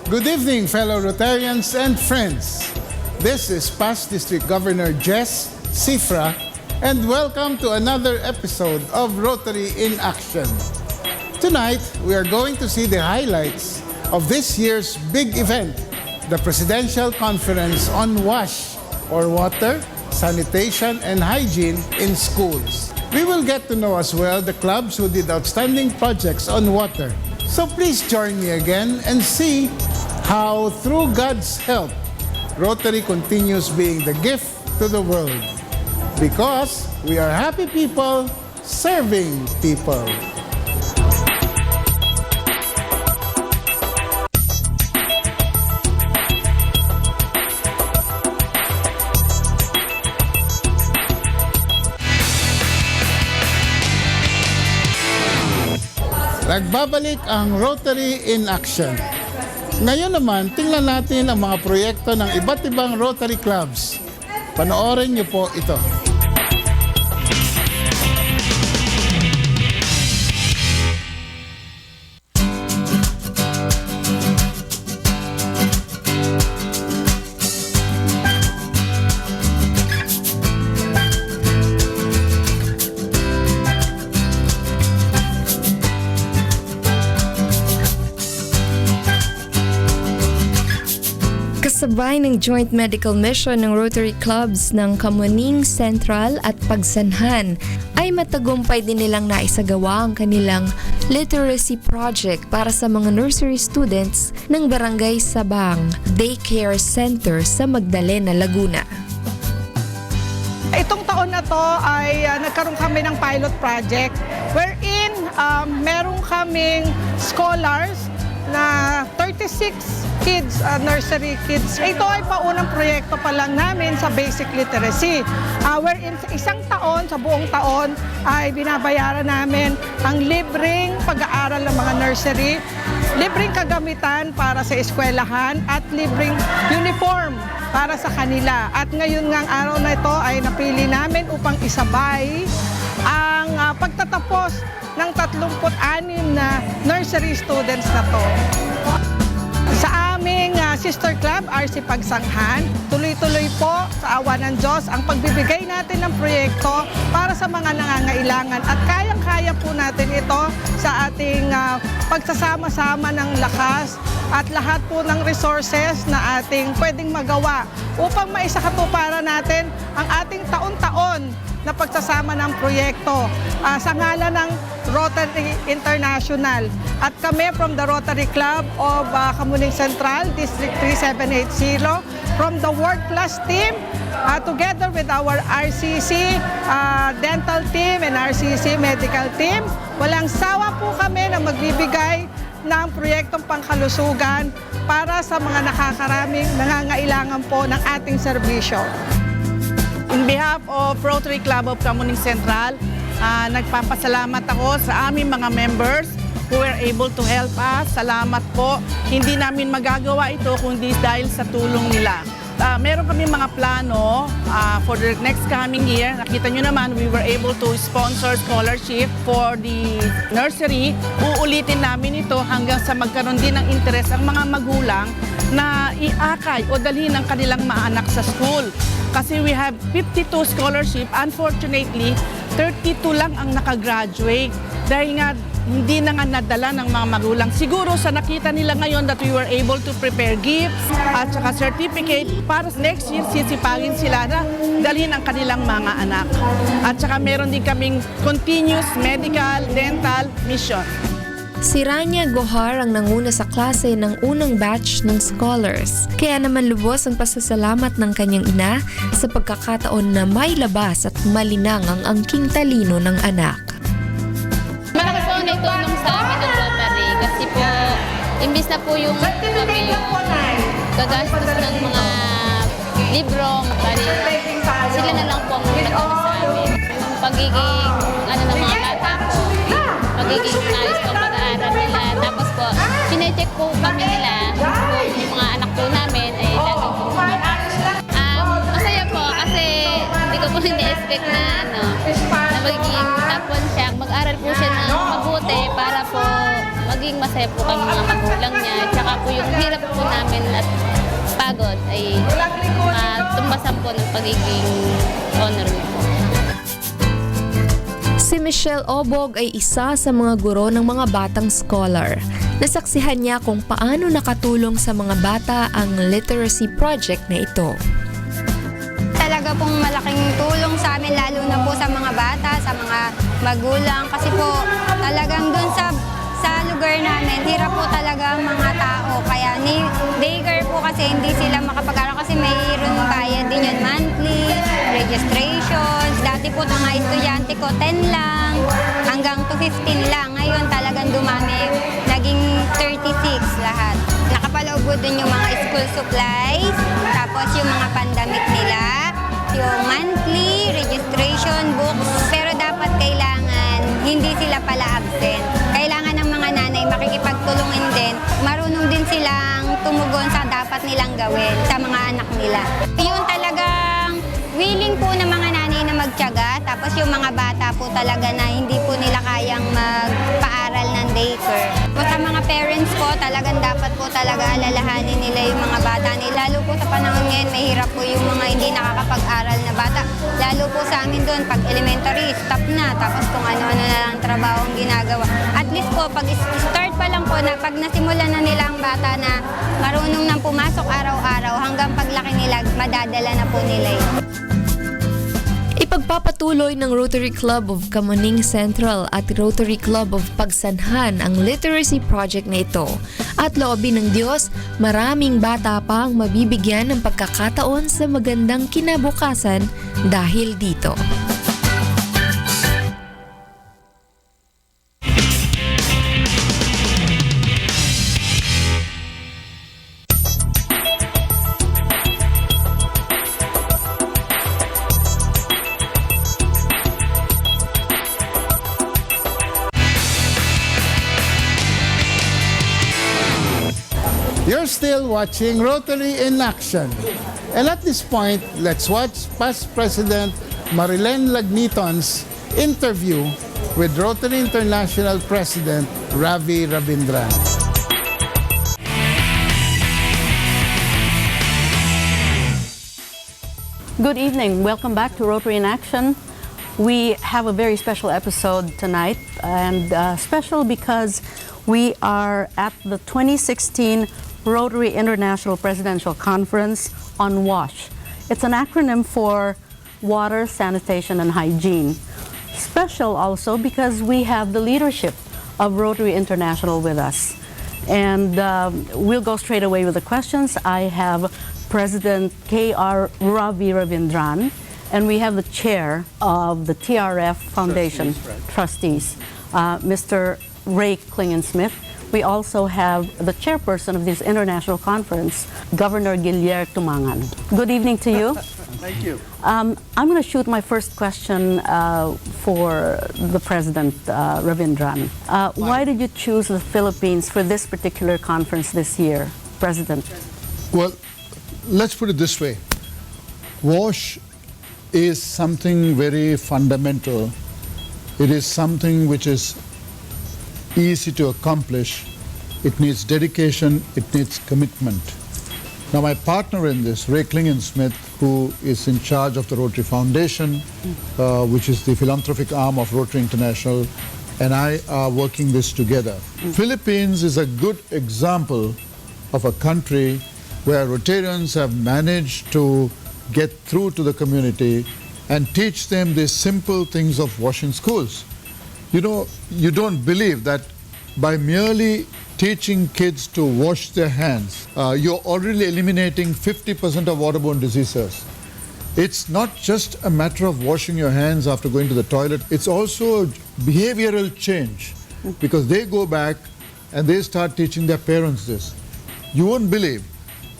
Good evening, fellow Rotarians and friends. This is past District Governor Jess Cifra, and welcome to another episode of Rotary in Action. Tonight, we are going to see the highlights of this year's big event, the Presidential Conference on WASH, or Water, Sanitation, and Hygiene in Schools. We will get to know as well the clubs who did outstanding projects on water. So please join me again and see how, through God's help, Rotary continues being the gift to the world. Because we are happy people serving people. Nagbabalik ang Rotary in Action. Ngayon naman, tingnan natin ang mga proyekto ng iba't ibang Rotary Clubs. Panoorin niyo po ito. Kasabay ng joint medical mission ng Rotary Clubs ng Kamuning Central at Pagsanhan, ay matagumpay din nilang naisagawa ang kanilang literacy project para sa mga nursery students ng Barangay Sabang Daycare Center sa Magdalena, Laguna. Itong taon na to ay nagkaroon kami ng pilot project wherein meron kaming scholars na 36 kids, nursery kids. Ito ay paunang proyekto pa lang namin sa basic literacy. Wherein sa isang taon, sa buong taon, ay binabayaran namin ang libreng pag-aaral ng mga nursery, libreng kagamitan para sa eskwelahan, at libreng uniform para sa kanila. At ngayon ngang araw na ito ay napili namin upang isabay ang pagtatapos ng 36 na nursery students na to. Sa aming sister club, RC Pagsanghan, tuloy-tuloy po sa awa ng Diyos ang pagbibigay natin ng proyekto para sa mga nangangailangan. At kayang-kaya po natin ito sa ating pagsasama-sama ng lakas at lahat po ng resources na ating pwedeng magawa upang maisakatuparan natin ang ating taon-taon na pagsasama ng proyekto sa ngalan ng Rotary International. At kami from the Rotary Club of Kamuning Central, District 3780, from the World Class team, together with our RCC dental team and RCC medical team, walang sawa po kami na magbibigay ng proyektong pangkalusugan para sa mga nakakaraming nangangailangan po ng ating serbisyo. In behalf of Rotary Club of Kamuning Central, nagpapasalamat ako sa aming mga members who were able to help us. Salamat po. Hindi namin magagawa ito kundi dahil sa tulong nila. Meron kami mga plano for the next coming year. Nakita nyo naman, we were able to sponsor scholarship for the nursery. Uulitin namin ito hanggang sa magkaroon din ng interes ang mga magulang na iakay o dalhin ang kanilang mga anak sa school. Kasi we have 52 scholarship. Unfortunately, 32 lang ang nakagraduate. Dahil nga, hindi na nga nadala ng mga magulang. Siguro sa nakita nila ngayon that we were able to prepare gifts at saka certificate para next year sisipagin sila na dalhin ang kanilang mga anak. At saka meron din kaming continuous medical, dental mission. Si Rania Gohar ang nanguna sa klase ng unang batch ng scholars. Kaya naman lubos ang pasasalamat ng kanyang ina sa pagkakataon na may labas at malinang ang angking talino ng anak. Malaki po naitulong sa amin ng Rotary kasi po, imbis na po yung kami gagastos ng mga libro, sila na lang po ang nagkano sa amin. Yung pagiging ng mga bata po, pagiging nais po pag-aaral nila. Tapos po, sinecheck po kami nila, yung mga anak po namin ay laging po masaya po kasi hindi ko po hindi-expect na magiging top 1 siya. Mag-aral po siya ng mabuti para po maging masaya po kami mga magulang niya. Tsaka po yung hirap po lahat ay matumbasan po ng pagiging honor mo po. Si Michelle Obog ay isa sa mga guro ng mga batang scholar. Nasaksihan niya kung paano nakatulong sa mga bata ang literacy project na ito. Talaga pong malaking tulong sa amin, lalo na po sa mga bata, sa mga magulang. Kasi po talagang dun sa lugar namin, hirap po talaga ang mga tao. Kaya ni daycare po kasi hindi sila makapag-aral kasi mayroon bayad din yun, monthly, registrations. Dati po mga estudyante ko, 10 lang, hanggang to 15 lang. Ngayon talagang dumami, naging 36 lahat. Nakapaloob din yung mga school supplies, tapos yung mga pandamit nila, yung monthly, registration, books. Pero dapat kailangan, hindi sila pala absent. Kailangan ng mga nanay makikipagtulungin din, marunong din silang tumugon sa dapat nilang gawin sa mga anak nila. Yung talagang willing po ng mga nanay na magtiyaga, tapos yung mga bata po talaga na hindi po nila kayang magpaaral ng daycare. Sa mga parents po, talagang dapat po talaga alalahanin nila yung mga bata nila. Lalo po sa panahon ngayon, mahirap po yung mga hindi nakakapag-aral na bata. Lalo po sa amin doon, pag elementary, stop na. Tapos kung ano-ano na lang trabaho ang ginagawa. At least po, pag start pa lang po, na pag nasimulan na nila ang bata na marunong nang pumasok araw-araw, hanggang paglaki nila, madadala na po nila yun. Ipagpapatuloy ng Rotary Club of Kamuning Central at Rotary Club of Pagsanhan ang literacy project na ito. At loobin ng Diyos, maraming bata pa ang mabibigyan ng pagkakataon sa magandang kinabukasan dahil dito. You're still watching Rotary in Action. And at this point, let's watch past President Marilyn Lagniton's interview with Rotary International President Ravi Ravindran. Good evening. Welcome back to Rotary in Action. We have a very special episode tonight, and special because we are at the 2016 Rotary International Presidential Conference on WASH. It's an acronym for Water, Sanitation, and Hygiene. Special also because we have the leadership of Rotary International with us. And we'll go straight away with the questions. I have President K.R. Ravi Ravindran, and we have the chair of the TRF Foundation Trustees, Mr. Ray Klingen-Smith. We also have the chairperson of this international conference, Governor Guillermo Tumangan. Good evening to you. Thank you. I'm going to shoot my first question for the President, Ravindran. Why did you choose the Philippines for this particular conference this year, President? Well, let's put it this way. WASH is something very fundamental. It is something which is easy to accomplish. It needs dedication, it needs commitment. Now my partner in this, Ray Klingen-Smith, who is in charge of the Rotary Foundation, which is the philanthropic arm of Rotary International, and I are working this together. Philippines is a good example of a country where Rotarians have managed to get through to the community and teach them the simple things of washing schools. You know, you don't believe that by merely teaching kids to wash their hands, you're already eliminating 50% of waterborne diseases. It's not just a matter of washing your hands after going to the toilet, it's also a behavioral change, because they go back and they start teaching their parents this. You won't believe,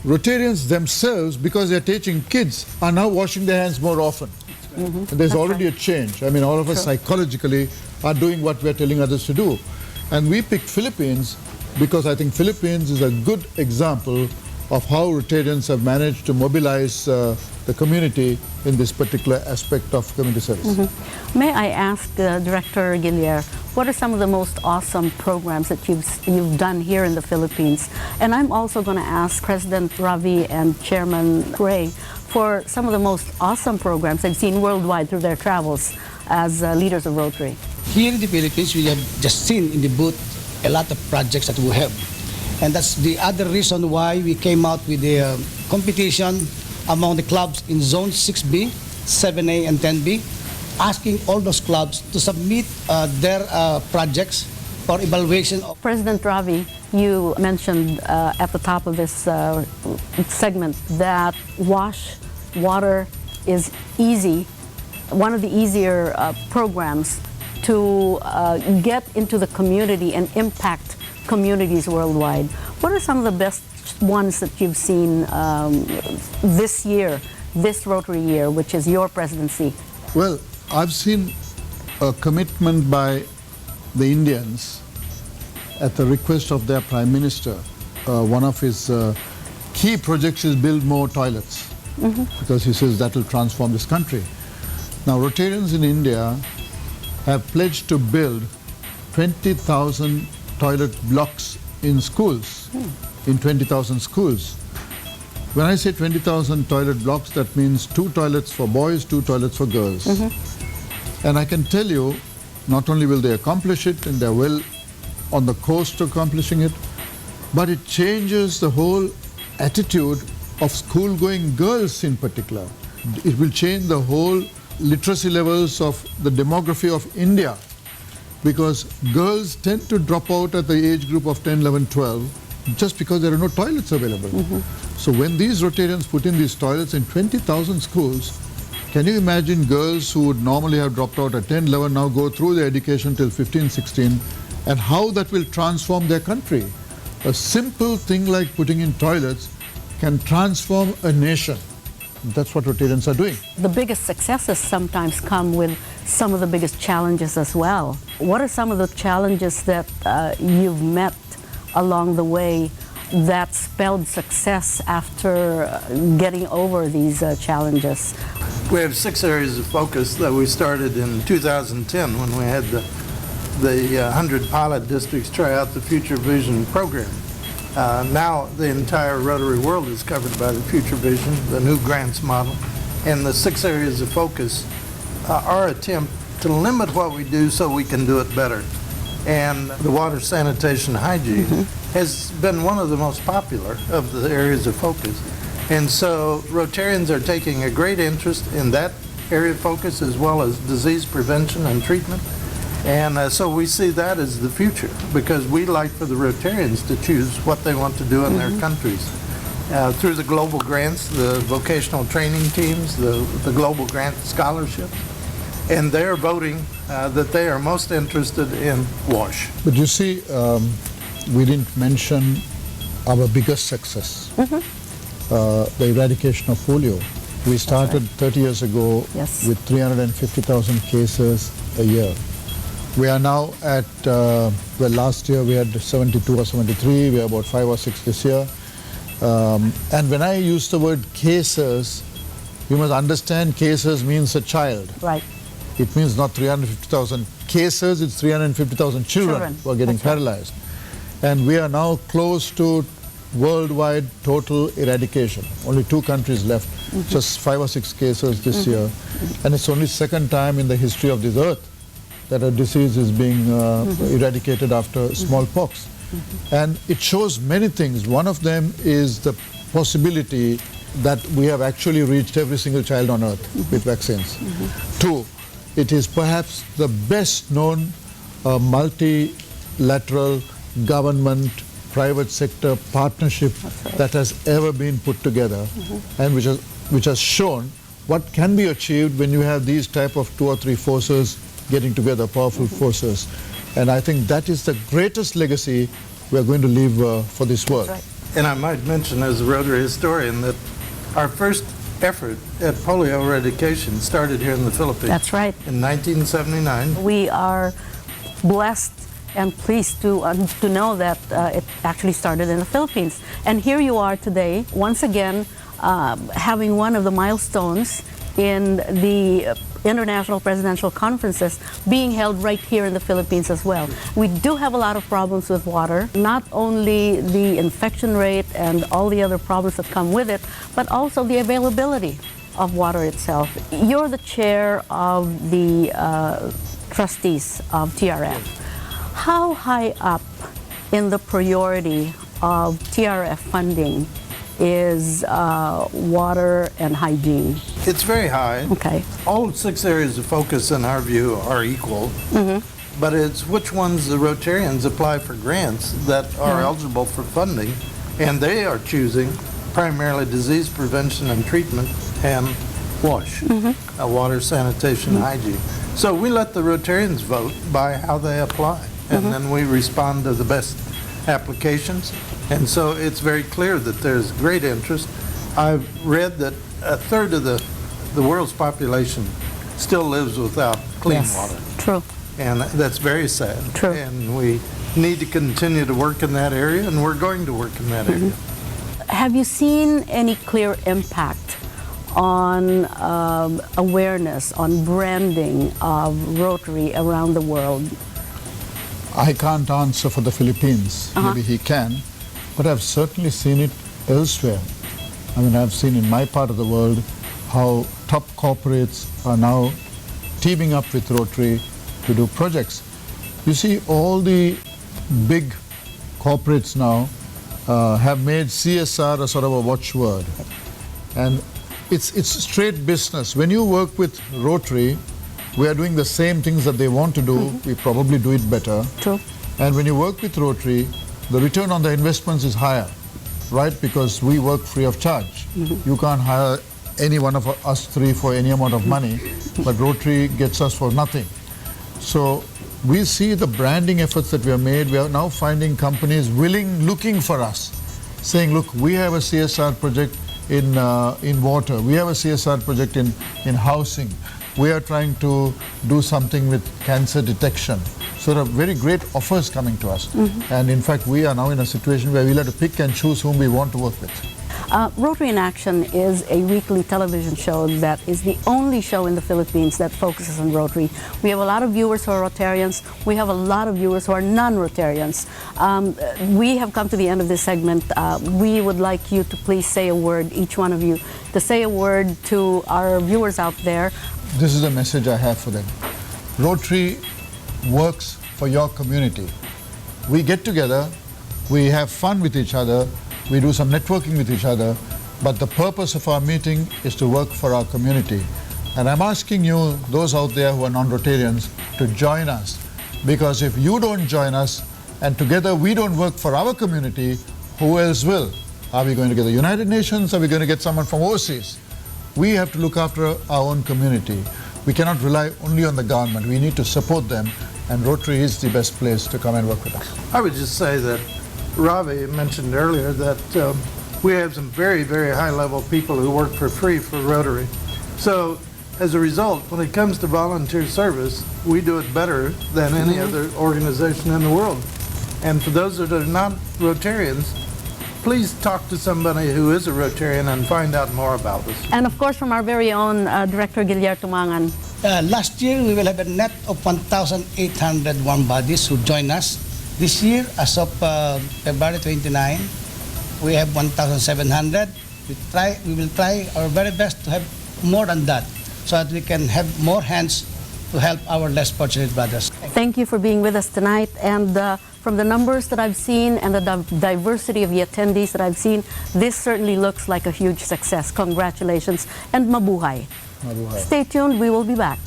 Rotarians themselves, because they're teaching kids, are now washing their hands more often. And there's already a change. I mean, all of us psychologically are doing what we're telling others to do. And we picked Philippines because I think Philippines is a good example of how Rotarians have managed to mobilize the the community in this particular aspect of community service. May I ask Director Guillier, what are some of the most awesome programs that you've done here in the Philippines? And I'm also going to ask President Ravi and Chairman Ray for some of the most awesome programs they've seen worldwide through their travels as leaders of Rotary. Here in the Philippines, we have just seen in the booth a lot of projects that we have. And that's the other reason why we came out with the competition among the clubs in Zone 6B, 7A, and 10B, asking all those clubs to submit their projects for evaluation. President Ravi, you mentioned at the top of this segment that WASH, water, is easy, one of the easier programs to get into the community and impact communities worldwide. What are some of the best ones that you've seen this year, this Rotary year, which is your presidency? Well, I've seen a commitment by the Indians at the request of their Prime Minister. One of his key projects is build more toilets, because he says that will transform this country. Now, Rotarians in India have pledged to build 20,000 toilet blocks in schools, in 20,000 schools. When I say 20,000 toilet blocks, that means 2 toilets for boys, 2 toilets for girls. And I can tell you, not only will they accomplish it, and they're well on the course to accomplishing it, but it changes the whole attitude of school-going girls in particular. It will change the whole literacy levels of the demography of India, because girls tend to drop out at the age group of 10, 11, 12 just because there are no toilets available. So when these Rotarians put in these toilets in 20,000 schools, can you imagine girls who would normally have dropped out at 10, 11 now go through their education till 15, 16, and how that will transform their country? A simple thing like putting in toilets can transform a nation. That's what Rotarians are doing. The biggest successes sometimes come with some of the biggest challenges as well. What are some of the challenges that you've met along the way that spelled success after getting over these challenges? We have 6 areas of focus that we started in 2010 when we had the 100 pilot districts try out the Future Vision program. Now the entire Rotary world is covered by the Future Vision, the new grants model, and the 6 areas of focus our attempt to limit what we do so we can do it better. And the water, sanitation, hygiene has been one of the most popular of the areas of focus. And so Rotarians are taking a great interest in that area of focus, as well as disease prevention and treatment. And so we see that as the future, because we like for the Rotarians to choose what they want to do in their countries. Through the global grants, the vocational training teams, the global grant scholarships, and they're voting that they are most interested in WASH. But you see, we didn't mention our biggest success, the eradication of polio. We started 30 years ago with 350,000 cases a year. We are now at, well, last year we had 72 or 73, we are about 5 or 6 this year. And when I use the word cases, you must understand cases means a child. Right. It means not 350,000 cases, it's 350,000 children who are getting paralyzed. And we are now close to worldwide total eradication. Only 2 countries left, just 5 or 6 cases this year. And it's only second time in the history of this earth that a disease is being eradicated after smallpox. And it shows many things. One of them is the possibility that we have actually reached every single child on earth with vaccines. 2, it is perhaps the best known multilateral government private sector partnership that has ever been put together, and which has shown what can be achieved when you have these type of 2 or 3 forces getting together, powerful forces. And I think that is the greatest legacy we are going to leave for this world. And I might mention as a Rotary historian that our first effort at polio eradication started here in the Philippines. That's right. In 1979. We are blessed and pleased to know that it actually started in the Philippines. And here you are today, once again, having one of the milestones in the international presidential conferences being held right here in the Philippines as well. We do have a lot of problems with water, not only the infection rate and all the other problems that come with it, but also the availability of water itself. You're the chair of the trustees of TRF. How high up in the priority of TRF funding is water and hygiene? It's very high. Okay. All 6 areas of focus, in our view, are equal. But it's which ones the Rotarians apply for grants that are eligible for funding, and they are choosing primarily disease prevention and treatment and WASH, water, sanitation, hygiene. So we let the Rotarians vote by how they apply, and then we respond to the best applications. And so it's very clear that there's great interest. I've read that a third of the world's population still lives without clean water. True. And that's very sad. True. And we need to continue to work in that area, and we're going to work in that area. Have you seen any clear impact on awareness, on branding of Rotary around the world? I can't answer for the Philippines. Maybe he can. But I've certainly seen it elsewhere. I mean, I've seen in my part of the world how top corporates are now teaming up with Rotary to do projects. You see, all the big corporates now have made CSR a sort of a watchword. And it's straight business. When you work with Rotary, we are doing the same things that they want to do. We probably do it better. True. And when you work with Rotary, the return on the investments is higher, right? Because we work free of charge. You can't hire any one of us three for any amount of money, but Rotary gets us for nothing. So we see the branding efforts that we have made. We are now finding companies looking for us, saying, look, we have a CSR project in water. We have a CSR project in housing. We are trying to do something with cancer detection. So there are very great offers coming to us. And in fact, we are now in a situation where we'll have to pick and choose whom we want to work with. Rotary in Action is a weekly television show that is the only show in the Philippines that focuses on Rotary. We have a lot of viewers who are Rotarians. We have a lot of viewers who are non-Rotarians. We have come to the end of this segment. We would like you to please say a word, each one of you, to say a word to our viewers out there. This is the message I have for them. Rotary works for your community. We get together, we have fun with each other, we do some networking with each other, but the purpose of our meeting is to work for our community. And I'm asking you, those out there who are non-Rotarians, to join us. Because if you don't join us, and together we don't work for our community, who else will? Are we going to get the United Nations? Are we going to get someone from overseas? We have to look after our own community. We cannot rely only on the government. We need to support them, and Rotary is the best place to come and work with us. I would just say that Ravi mentioned earlier that we have some very, very high-level people who work for free for Rotary. So as a result, when it comes to volunteer service, we do it better than any other organization in the world. And for those that are not Rotarians, please talk to somebody who is a Rotarian and find out more about us. And of course, from our very own Director Guillermo Tumangan. Last year, we will have a net of 1,800 warm bodies who join us. This year, as of February 29, we have 1,700. We will try our very best to have more than that, so that we can have more hands to help our less fortunate brothers. Thank you for being with us tonight. And from the numbers that I've seen and the diversity of the attendees that I've seen, this certainly looks like a huge success. Congratulations and mabuhay. Mabuhay. Stay tuned, we will be back.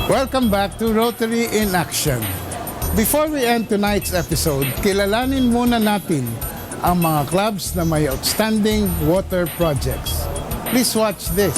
Welcome back to Rotary in Action. Before we end tonight's episode, kilalanin muna natin ang mga clubs na may outstanding water projects. Please watch this.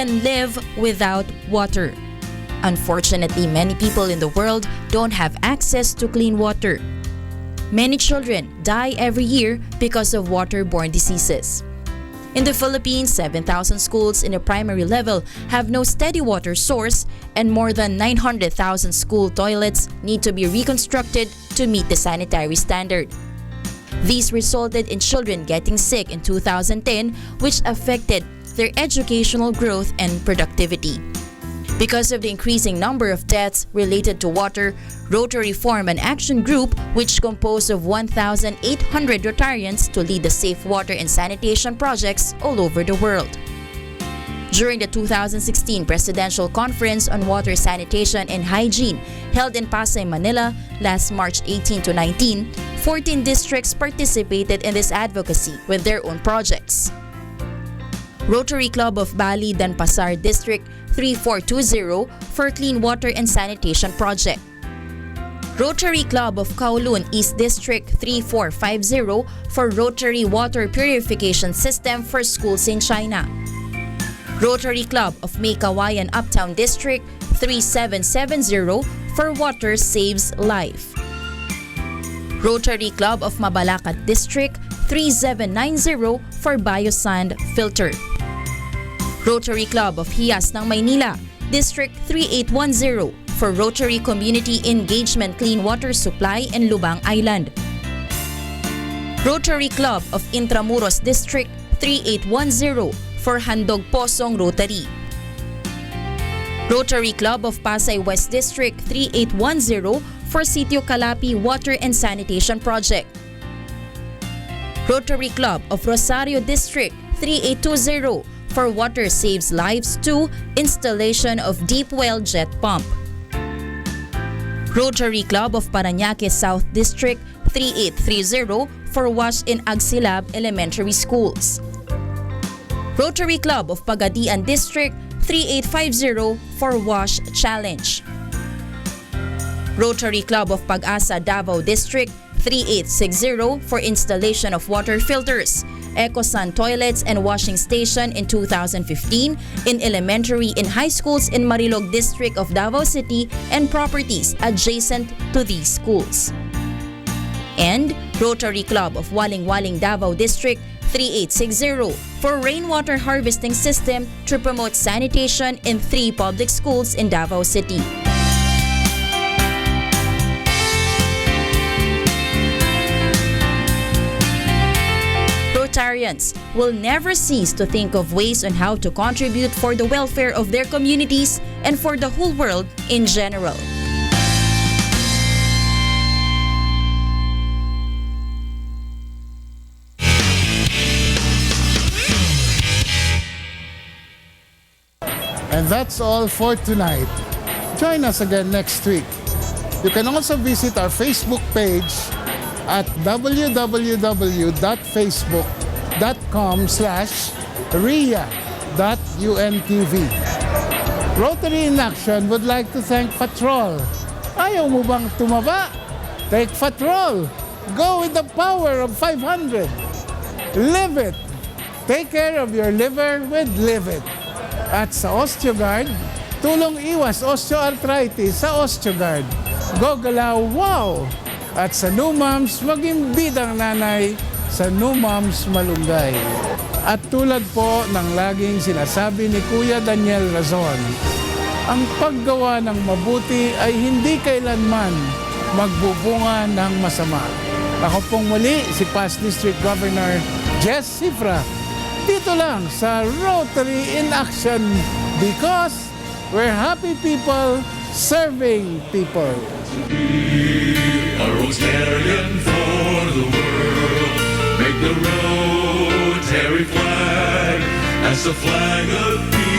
can live without water. Unfortunately, many people in the world don't have access to clean water. Many children die every year because of waterborne diseases. In the Philippines, 7,000 schools in the primary level have no steady water source, and more than 900,000 school toilets need to be reconstructed to meet the sanitary standard. These resulted in children getting sick in 2010, which affected their educational growth and productivity. Because of the increasing number of deaths related to water, Rotary formed an action group which composed of 1,800 Rotarians to lead the safe water and sanitation projects all over the world. During the 2016 Presidential Conference on Water Sanitation and Hygiene held in Pasay, Manila last March 18 to 19, 14 districts participated in this advocacy with their own projects. Rotary Club of Bali Denpasar District 3420 for Clean Water and Sanitation Project. Rotary Club of Kowloon East District 3450 for Rotary Water Purification System for schools in China. Rotary Club of May Kawayan Uptown District 3770 for Water Saves Life. Rotary Club of Mabalacat District 3790 for Biosand Filter. Rotary Club of Hiyas ng Maynila, District 3810 for Rotary Community Engagement Clean Water Supply in Lubang Island. Rotary Club of Intramuros District 3810 for Handog Posong Rotary. Rotary Club of Pasay West District 3810 for Sitio Calapi Water and Sanitation Project. Rotary Club of Rosario District 3820 for Water Saves Lives 2 installation of deep well jet pump. Rotary Club of Parañaque South District 3830 for wash in Agsilab Elementary Schools. Rotary Club of Pagadian District 3850 for wash challenge. Rotary Club of Pag-asa Davao District 3860 for installation of water filters, EcoSan toilets and washing station in 2015 in elementary and high schools in Marilog District of Davao City and properties adjacent to these schools. And Rotary Club of Waling-Waling Davao District 3860 for rainwater harvesting system to promote sanitation in 3 public schools in Davao City. Rotarians will never cease to think of ways on how to contribute for the welfare of their communities and for the whole world in general. And that's all for tonight. Join us again next week. You can also visit our Facebook page at www.facebook.com/ria.untv. Rotary in Action would like to thank Fatrol. Ayaw mo bang tumaba? Take Fatrol. Go with the power of 500. Live it. Take care of your liver with Live It. At sa OsteoGuard, tulong iwas osteoarthritis sa OsteoGuard. Gogalaw, wow! At sa New Moms, maging bidang nanay sa New Moms Malunggay. At tulad po ng laging sinasabi ni Kuya Daniel Razon, ang paggawa ng mabuti ay hindi kailanman magbubunga ng masama. Ako pong muli si Past District Governor Jess Cifra. Dito lang sa Rotary in Action because we're happy people serving people. A Rotarian for the world. Make the Rotary flag as the flag of peace.